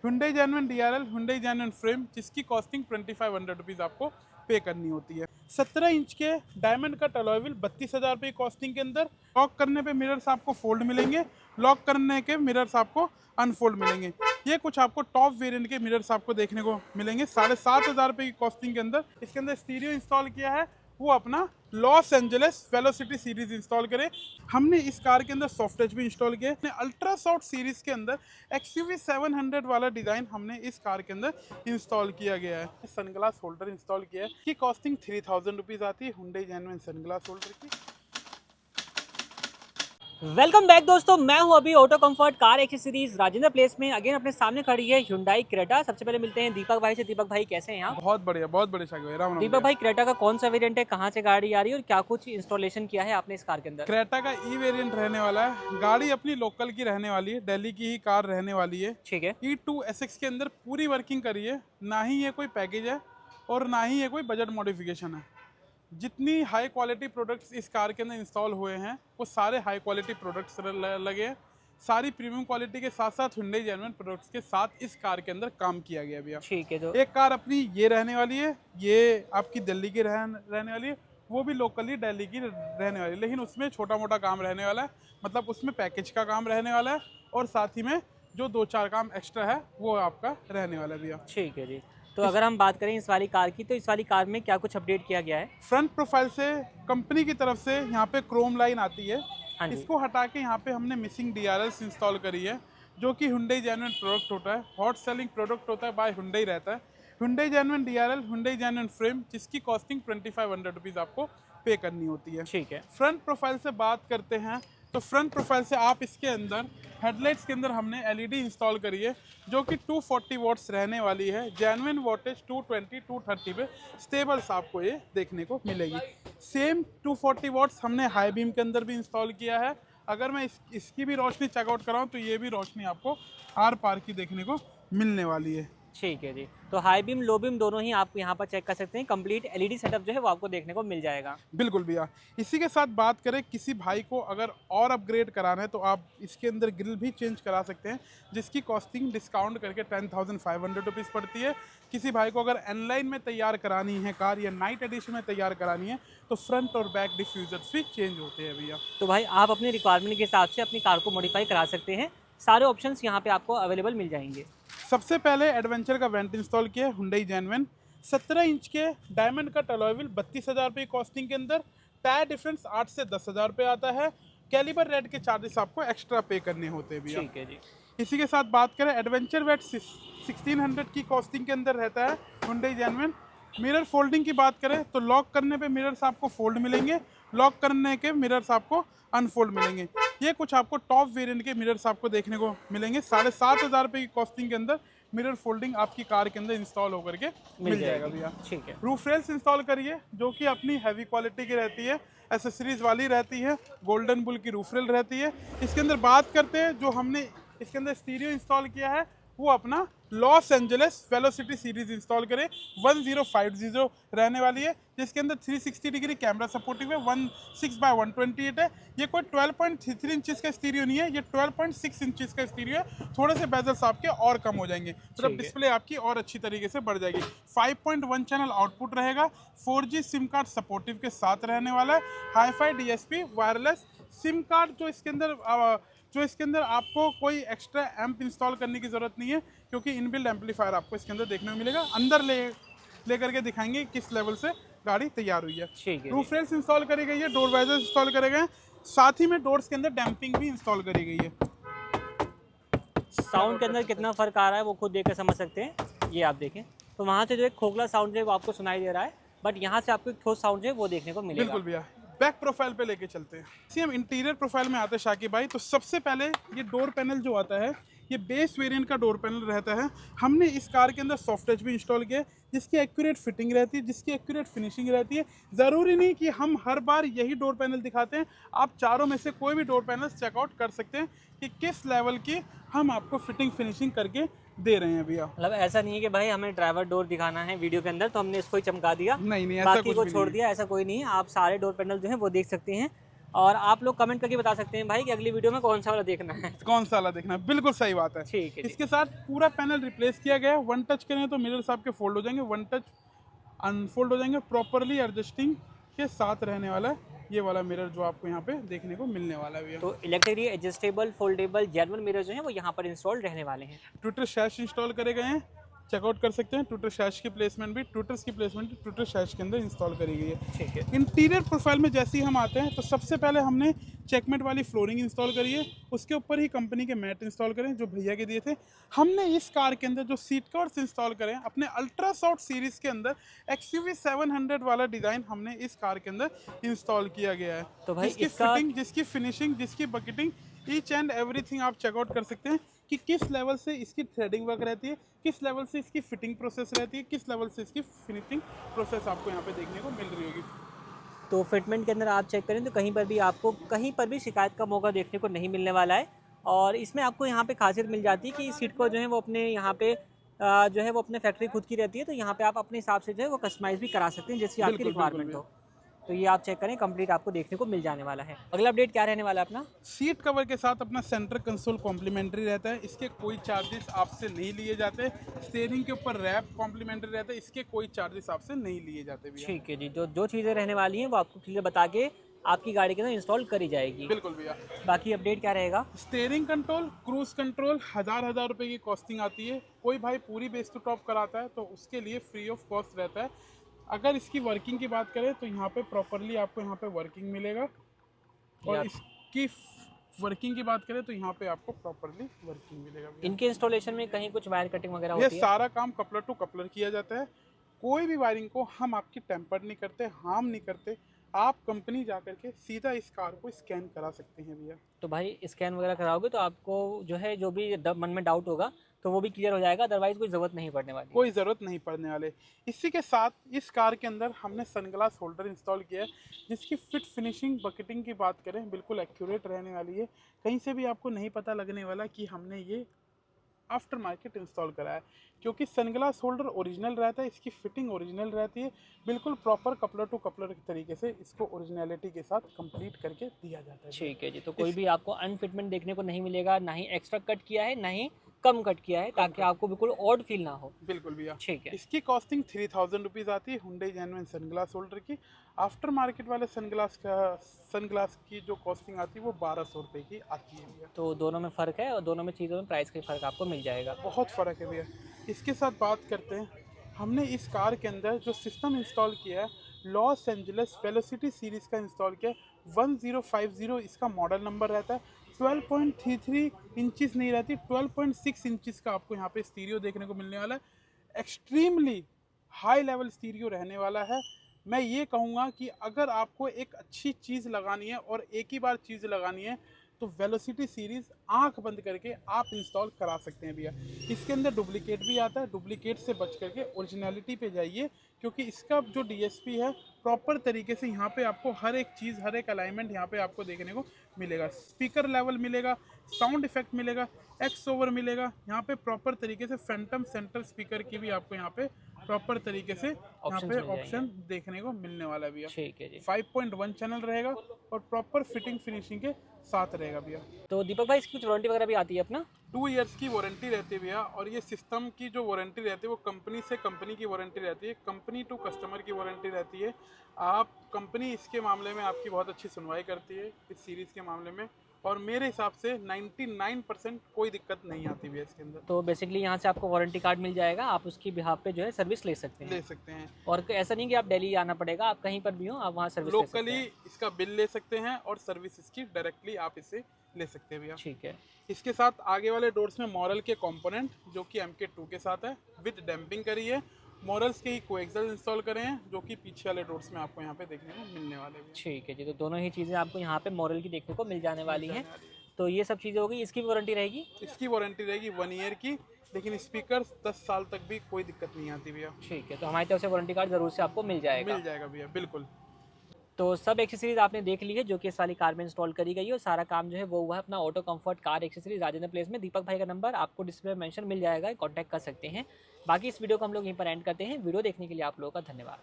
Hyundai Genuine DRL, Hyundai Genuine frame, जिसकी costing 2500 rupees आपको पे करनी होती है। 17 इंच के डायमंड कट अलॉय व्हील 32,000 रुपये कॉस्टिंग के अंदर। लॉक करने पे मिरर्स आपको फोल्ड मिलेंगे, लॉक करने के मिरर्स आपको अनफोल्ड मिलेंगे। ये कुछ आपको टॉप वेरिएंट के मिरर्स आपको देखने को मिलेंगे 7,500 रुपये की कॉस्टिंग के अंदर। इसके अंदर स्टीरियो इंस्टॉल किया है, वो अपना Los Angeles velocity series install करें। हमने इस कार के अंदर सॉफ्ट टच भी इंस्टॉल किया है। अल्ट्रा सॉफ्ट सीरीज के अंदर XUV 700 वाला डिजाइन हमने इस कार के अंदर इंस्टॉल किया गया है। सनग्लास होल्डर इंस्टॉल किया है, की कॉस्टिंग 3000 रुपीज आती है Hyundai Genuine सनग्लास होल्डर की। वेलकम बैक दोस्तों, मैं हूं अभी auto comfort car accessories Rajendra place में। अगेन अपने सामने खड़ी है Hyundai क्रेटा। सबसे पहले मिलते हैं दीपक भाई से। दीपक भाई कैसे हैं आप? बहुत बढ़िया शाकिब भाई, राम राम। दीपक भाई, क्रेटा का कौन सा वेरिएंट है, कहां से गाड़ी आ रही है और क्या कुछ इंस्टॉलेशन किया है आपने इस कार के अंदर? क्रेटा का ई वेरिएंट रहने वाला है। गाड़ी अपनी लोकल की रहने वाली है, दिल्ली की ही कार रहने वाली है। ठीक है। E2 SX के अंदर पूरी वर्किंग करी है, ना ही ये कोई पैकेज है और ना ही ये कोई बजट मॉडिफिकेशन है। जितनी हाई क्वालिटी प्रोडक्ट्स इस कार के अंदर इंस्टॉल हुए हैं वो सारे हाई क्वालिटी प्रोडक्ट्स लगे हैं। सारी प्रीमियम क्वालिटी के साथ साथ Hyundai Genuine प्रोडक्ट्स के साथ इस कार के अंदर काम किया गया भैया। ठीक है। तो एक कार अपनी ये रहने वाली है, ये आपकी दिल्ली की रहने वाली है, वो भी लोकली दिल्ली की रहने वाली है, लेकिन उसमें छोटा मोटा काम रहने वाला है। मतलब उसमें पैकेज का काम रहने वाला है और साथ ही में जो 2-4 काम एक्स्ट्रा है वो आपका रहने वाला है भैया। ठीक है जी। तो अगर हम बात करें इस वाली कार की, तो इस वाली कार में क्या कुछ अपडेट किया गया है? फ्रंट प्रोफाइल से कंपनी की तरफ से यहाँ पे क्रोम लाइन आती है, हाँ जी। इसको हटा के यहाँ पे हमने मिसिंग DRLs इंस्टॉल करी है, जो कि Hyundai Genuine प्रोडक्ट होता है, हॉट सेलिंग प्रोडक्ट होता है, बाय Hyundai रहता है। Hyundai Genuine DRL, Hyundai Genuine frame, जिसकी कॉस्टिंग 2500 रुपीज़ आपको पे करनी होती है। ठीक है। फ्रंट प्रोफाइल से बात करते हैं तो फ्रंट प्रोफाइल से आप इसके अंदर हेडलाइट्स के अंदर हमने LED इंस्टॉल करी है, जो कि 240 वॉट्स रहने वाली है। जेन्युइन वोल्टेज 220-230 पे स्टेबल्स आपको ये देखने को मिलेगी। सेम 240 वॉट्स हमने हाई बीम के अंदर भी इंस्टॉल किया है। अगर मैं इसकी भी रोशनी चेकआउट कराऊँ तो ये भी रोशनी आपको आर पार की देखने को मिलने वाली है। ठीक है जी। तो हाई बीम लो बीम दोनों ही आप यहाँ पर चेक कर सकते हैं। कंप्लीट LED सेटअप जो है वो आपको देखने को मिल जाएगा। बिल्कुल भैया। इसी के साथ बात करें, किसी भाई को अगर और अपग्रेड कराना है तो आप इसके अंदर ग्रिल भी चेंज करा सकते हैं, जिसकी कॉस्टिंग डिस्काउंट करके 10,500 रुपीज़ पड़ती है। किसी भाई को अगर एनलाइन में तैयार करानी है कार या नाइट एडिशन में तैयार करानी है तो फ्रंट और बैक डिफ्यूजर्स भी चेंज होते हैं भैया। तो भाई आप अपने रिक्वायरमेंट के हिसाब से अपनी कार को मॉडिफाई करा सकते हैं। सारे ऑप्शंस यहाँ पे आपको अवेलेबल मिल जाएंगे। सबसे पहले एडवेंचर का वेंट इंस्टॉल किया है Hyundai Genuine। 17 इंच के डायमंड कट अलॉय व्हील 32,000 रुपये कॉस्टिंग के अंदर। टायर डिफरेंस 8 से 10,000 रुपये आता है। कैलिबर रेड के चार्जेस आपको एक्स्ट्रा पे करने होते हैं भैया। ठीक है जी। इसी के साथ बात करें, एडवेंचर वेट 1600 की कॉस्टिंग के अंदर रहता है Hyundai Genuine। मिरर फोल्डिंग की बात करें तो लॉक करने पे मिरर्स आपको फोल्ड मिलेंगे, लॉक करने के मिरर्स आपको अनफोल्ड मिलेंगे। ये कुछ आपको टॉप वेरिएंट के मिरर्स आपको देखने को मिलेंगे। 7,500 रुपये की कॉस्टिंग के अंदर मिरर फोल्डिंग आपकी कार के अंदर इंस्टॉल होकर के मिल जाएगा भैया। ठीक है। रूफ रेल्स इंस्टॉल करिए, जो कि अपनी हैवी क्वालिटी की रहती है, एसेसरीज वाली रहती है, गोल्डन बुल की रूफ रेल रहती है। इसके अंदर बात करते हैं, जो हमने इसके अंदर स्टीरियो इंस्टॉल किया है वो अपना Los Angeles velocity series install करें। 1050 रहने वाली है, जिसके अंदर 360 डिग्री कैमरा सपोर्टिव है। 16x128 है। ये कोई 12.3 इंचेस का स्टीरियो नहीं है, ये 12.6 इंचेस का स्टीरियो है। थोड़े से बेजल्स आपके और कम हो जाएंगे, मतलब डिस्प्ले आपकी और अच्छी तरीके से बढ़ जाएगी। 5.1 चैनल आउटपुट रहेगा। 4G सिम कार्ड सपोर्टिव के साथ रहने वाला है। Hi fi DSP wireless sim card, जो इसके अंदर आपको कोई एक्स्ट्रा एम्प इंस्टॉल करने की ज़रूरत नहीं है, क्योंकि इनबिल्ट एम्पलीफायर आपको इसके अंदर देखने को मिलेगा। अंदर ले करके दिखाएंगे किस लेवल से गाड़ी तैयार हुई है। ठीक है। रूफ रेल्स इंस्टॉल करी गई है, डोर वाइजर्स इंस्टॉल करे गए हैं, साथ ही में डोर्स के अंदर डैम्पिंग भी इंस्टॉल करी गई है। साउंड के अंदर कितना फ़र्क आ रहा है वो खुद देख कर समझ सकते हैं। ये आप देखें तो वहाँ से जो एक खोखला साउंड है वो आपको सुनाई दे रहा है, बट यहाँ से आपको एक ठोस साउंड है वो देखने को मिलेगा। बिल्कुल भैया। बैक प्रोफाइल पे लेके चलते हैं। इसी हम इंटीरियर प्रोफाइल में आते हैं शाकिब भाई। तो सबसे पहले ये डोर पैनल जो आता है, ये बेस वेरिएंट का डोर पैनल रहता है। हमने इस कार के अंदर सॉफ्ट टच भी इंस्टॉल किया है, जिसकी एक्यूरेट फिटिंग रहती है, जिसकी एक्यूरेट फिनिशिंग रहती है। ज़रूरी नहीं कि हम हर बार यही डोर पैनल दिखाते हैं, आप चारों में से कोई भी डोर पैनल चेकआउट कर सकते हैं कि किस लेवल की हम आपको फिटिंग फिनिशिंग करके दे रहे हैं भैया। मतलब ऐसा नहीं है कि भाई हमें ड्राइवर डोर दिखाना है वीडियो के अंदर तो हमने इसको ही चमका दिया, नहीं, ऐसा बाकी कुछ को भी छोड़ नहीं दिया, ऐसा कोई नहीं है। आप सारे डोर पैनल जो है वो देख सकते हैं। और आप लोग कमेंट करके बता सकते हैं भाई कि अगली वीडियो में कौन सा वाला देखना है। कौन सा वाला देखना है, बिल्कुल सही बात है। ठीक है जी। इसके साथ पूरा पैनल रिप्लेस किया गया है। वन टच करें तो मिरर्स आपके फोल्ड हो जाएंगे, वन टच अनफोल्ड हो जाएंगे। प्रॉपरली एडजस्टिंग के साथ रहने वाला है ये वाला मिरर जो आपको यहाँ पे देखने को मिलने वाला है भैया। तो electrically adjustable foldable genuine mirror जो हैं वो यहाँ पर इंस्टॉल रहने वाले हैं। ट्विटर शैश इंस्टॉल करे गए हैं, चेकआउट कर सकते हैं। ट्विटर शैश की प्लेसमेंट भी ट्विटर्स की प्लेसमेंट ट्विटर शैश के अंदर इंस्टॉल करी गई है। ठीक है। इंटीरियर प्रोफाइल में जैसे ही हम आते हैं तो सबसे पहले हमने चेकमेट वाली फ्लोरिंग इंस्टॉल करी है, उसके ऊपर ही कंपनी के मैट इंस्टॉल करें जो भैया के दिए थे। हमने इस कार के अंदर जो सीट कवर्स इंस्टॉल करें अपने अल्ट्रा सॉफ्ट सीरीज के अंदर XUV 700 वाला डिज़ाइन हमने इस कार के अंदर इंस्टॉल किया गया है। तो भाई जिसकी फिटिंग, जिसकी फिनिशिंग, जिसकी बकेटिंग, ईच एंड एवरीथिंग आप चेकआउट कर सकते हैं कि किस लेवल से इसकी थ्रेडिंग वर्क रहती है, किस लेवल से इसकी फिटिंग प्रोसेस रहती है, किस लेवल से इसकी फिनिशिंग प्रोसेस आपको यहाँ पे देखने को मिल रही होगी। तो फिटमेंट के अंदर आप चेक करें तो कहीं पर भी आपको कहीं पर भी शिकायत का मौका देखने को नहीं मिलने वाला है। और इसमें आपको यहाँ पे खासियत मिल जाती है कि इस सीट को जो है वो अपने यहाँ पे जो है वो अपने फैक्ट्री खुद की रहती है, तो यहाँ पे आप अपने हिसाब से जो है वो कस्टमाइज़ भी करा सकते हैं जैसी आपकी बिल्कुल, रिक्वायरमेंट बिल्कुल हो। तो ये आप चेक करें, कंप्लीट आपको देखने को मिल जाने वाला है। अगला अपडेट क्या रहने वाला है अपना? सीट कवर के साथ अपना सेंटर कंसोल कॉम्प्लीमेंट्री रहता है, इसके कोई चार्जेस आपसे नहीं लिए जाते। स्टीयरिंग के ऊपर रैप कॉम्प्लीमेंट्री रहता है, इसके कोई चार्जेस आपसे नहीं लिए जाते भैया। ठीक है जी। जो चीज़ें रहने वाली हैं वो आपको क्लियर बता के आपकी गाड़ी के अंदर इंस्टॉल करी जाएगी। बिल्कुल भैया। बाकी अपडेट क्या रहेगा? स्टीयरिंग कंट्रोल, क्रूज कंट्रोल हजार रुपए की कॉस्टिंग आती है। कोई भाई पूरी बेस टू टॉप कराता है तो उसके लिए फ्री ऑफ कॉस्ट रहता है। अगर इसकी वर्किंग की बात करें तो यहाँ पे प्रॉपरली आपको यहाँ पे वर्किंग मिलेगा, और इसकी वर्किंग की बात करें तो यहाँ पे आपको प्रॉपरली वर्किंग मिलेगा भैया। इनके इंस्टॉलेशन में कहीं कुछ वायर कटिंग वगैरह ये होती है? सारा काम कपलर टू कपलर किया जाता है। कोई भी वायरिंग को हम आपकी टेम्पर नहीं करते, हार्म नहीं करते। आप कंपनी जा करके सीधा इस कार को स्कैन करा सकते हैं भैया। तो भाई स्कैन वगैरह कराओगे तो आपको जो है जो भी मन में डाउट होगा तो वो भी क्लियर हो जाएगा, अदरवाइज कोई ज़रूरत नहीं पड़ने वाली। कोई ज़रूरत नहीं पड़ने वाले। इसी के साथ इस कार के अंदर हमने सनग्लास होल्डर इंस्टॉल किया है, जिसकी फिट फिनिशिंग बकेटिंग की बात करें बिल्कुल एक्यूरेट रहने वाली है। कहीं से भी आपको नहीं पता लगने वाला कि हमने ये आफ्टर मार्केट इंस्टॉल करा है, क्योंकि सनग्लास होल्डर ओरिजिनल रहता है, इसकी फिटिंग ओरिजिनल रहती है। बिल्कुल प्रॉपर कपलर टू कपलर के तरीके से इसको ओरिजिनलिटी के साथ कंप्लीट करके दिया जाता है। ठीक है जी। तो कोई भी आपको अनफिटमेंट देखने को नहीं मिलेगा, ना ही एक्स्ट्रा कट किया है ना ही कम कट किया है, ताकि आपको बिल्कुल ऑड फील ना हो। बिल्कुल भैया। ठीक है। इसकी कॉस्टिंग 3000 रुपीज़ आती है हुंडई जेन्युइन सनग्लास होल्डर की। आफ्टर मार्केट वाले सनग्लास की जो कॉस्टिंग आती है वो 1200 रुपये की आती है भैया। तो दोनों में फ़र्क है और दोनों में चीज़ों में प्राइस का फ़र्क आपको मिल जाएगा। बहुत फ़र्क है भैया। इसके साथ बात करते हैं, हमने इस कार के अंदर जो सिस्टम इंस्टॉल किया है लॉस एंजलिस वेलोसिटी सीरीज़ का इंस्टॉल किया है। 1050 इसका मॉडल नंबर रहता है। 12.33 इंचज़ नहीं रहती, 12.6 इंचज़ का आपको यहाँ पे स्टीरियो देखने को मिलने वाला है। एक्सट्रीमली हाई लेवल स्टीरियो रहने वाला है। मैं ये कहूँगा कि अगर आपको एक अच्छी चीज़ लगानी है और एक ही बार चीज़ लगानी है तो वेलोसिटी सीरीज़ आंख बंद करके आप इंस्टॉल करा सकते हैं भैया। इसके अंदर डुप्लीकेट भी आता है, डुप्लीकेट से बच करके ओरिजिनलिटी पे जाइए, क्योंकि इसका जो DSP है प्रॉपर तरीके से यहाँ पे आपको हर एक चीज़, हर एक अलाइनमेंट यहाँ पे आपको देखने को मिलेगा। स्पीकर लेवल मिलेगा, साउंड इफेक्ट मिलेगा, एक्स ओवर मिलेगा। यहाँ पे प्रॉपर तरीके से फैंटम सेंटर स्पीकर की भी आपको यहाँ पे प्रॉपर तरीके से यहाँ पे ऑप्शन देखने को मिलने वाला है भैया। ठीक है जी। 5.1 चैनल रहेगा और प्रॉपर फिटिंग फिनिशिंग के साथ रहेगा भैया। तो दीपक भाई इसकी कुछ वारंटी वगैरह भी आती है अपना? 2 इयर्स की वारंटी रहती है भैया, और ये सिस्टम की जो वारंटी रहती है वो कंपनी से कंपनी की वारंटी रहती है, कंपनी टू कस्टमर की वारंटी रहती है। आप कंपनी इसके मामले में आपकी बहुत अच्छी सुनवाई करती है इस सीरीज़ के मामले में, और मेरे हिसाब से 99% कोई दिक्कत नहीं आती भैया इसके अंदर। तो बेसिकली यहाँ से आपको वारंटी कार्ड मिल जाएगा, आप उसकी बिहाफ पे जो है सर्विस ले सकते हैं। ले सकते हैं, और ऐसा नहीं कि आप दिल्ली आना पड़ेगा, आप कहीं पर भी हो आप वहाँ सर्विस ले सकते लोकली हैं। इसका बिल ले सकते हैं और सर्विस इसकी डायरेक्टली आप इसे ले सकते हैं भैया। ठीक है। इसके साथ आगे वाले डोर्स में मॉरल के कंपोनेंट जो कि MK2 के साथ है, विद डैम्पिंग करी है। मॉरल्स के ही कोएक्सल इंस्टॉल करे हैं जो कि पीछे वाले डोर्स में आपको यहाँ पे देखने को मिलने वाले हैं। ठीक है जी। तो दोनों ही चीज़ें आपको यहाँ पे मॉरल की देखने को मिल जाने वाली हैं। तो ये सब चीज़ें होगी। इसकी भी वारंटी रहेगी? इसकी वारंटी रहेगी 1 ईयर की, लेकिन स्पीकर 10 साल तक भी कोई दिक्कत नहीं आती भैया। ठीक है। तो हमारी तरफ से वारंटी कार्ड ज़रूर से आपको मिल जाएगा। मिल जाएगा भैया, बिल्कुल। तो सब एक्सेसरीज आपने देख ली है जो कि इस वाली कार में इंस्टॉल करी गई है, और सारा काम जो है वो हुआ है अपना auto comfort car accessories Rajendra place में। दीपक भाई का नंबर आपको डिस्प्ले में मेंशन मिल जाएगा, कांटेक्ट कर सकते हैं। बाकी इस वीडियो को हम लोग यहीं पर एंड करते हैं। वीडियो देखने के लिए आप लोगों का धन्यवाद।